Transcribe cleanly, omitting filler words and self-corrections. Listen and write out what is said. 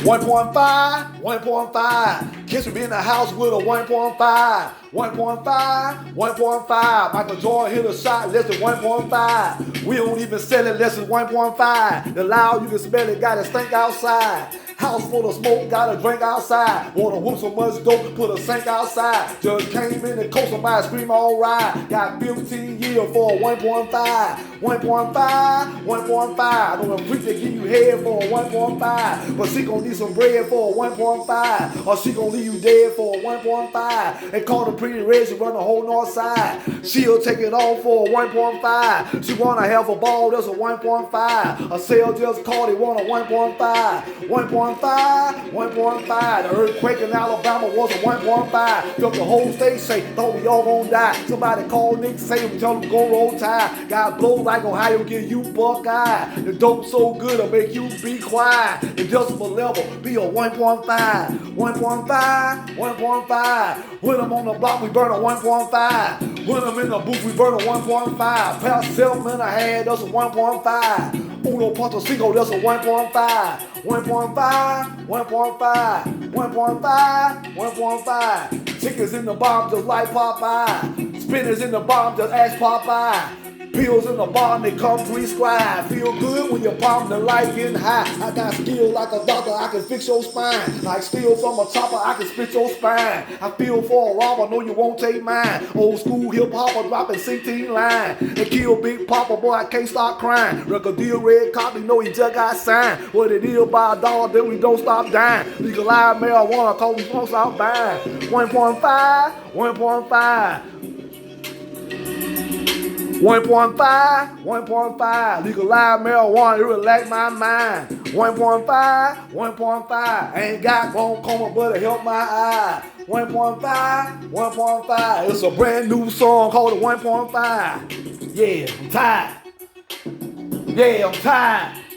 1.5, 1.5. Kids will be in the house with a 1.5. 1.5, 1.5. Michael Jordan hit a shot less than 1.5. We don't even sell it less than 1.5. The loud you can smell it, got a stink outside. House full of smoke, got a drink outside. Wanna whoop so much dope, put a sink outside. Just came in the coast, somebody scream alright. Got 15 years for a 1.5. 1.5, 1.5. I know a freak that give you head for a 1.5. But she gon' need some bread for a 1.5. Or she gon' leave you dead for a 1.5. They call the pretty red, she run the whole north side. She'll take it on for a 1.5. She wanna have a ball, that's a 1.5. A sale just called, they want a 1.5. 1.5, 1.5. The earthquake in Alabama was a 1.5. Felt the whole state shake, thought we all gon' die. Somebody called Nick, say we tell them go roll tide. Got blows like Ohio, give you buckeye. The dope so good, it'll make you be quiet. The decibel level be a 1.5. 1.5, 1.5. When I'm on the block, we burn a 1.5. When I'm in the booth, we burn a 1.5. Past 7 and a half, that's a 1.5. Uno Punto Cinco, that's a 1.5. 1.5, 1.5, 1.5, 1.5. Chickens in the bomb just like Popeye. Spinners in the bomb just ask Popeye. Pills in the bomb, they come prescribed. Feel good when your palm the light getting high. I got skill like a doctor, I can fix your spine. Like steel from a chopper, I can split your spine. I feel for a robber, know you won't take mine. Old school hip hopper dropping 16 line. They kill Big Papa, boy, I can't stop crying. Record deal, red copy, know he just got signed. What it is by $1, then we don't stop dying. Legalize marijuana, cause we won't stop buying. 1.5, 1.5. 1.5, 1.5. Legalize marijuana, it relax my mind. 1.5, 1.5. I ain't got glaucoma, but it help my eye. 1.5, 1.5. It's a brand new song called the 1.5. Yeah, I'm tired. Yeah, I'm tired.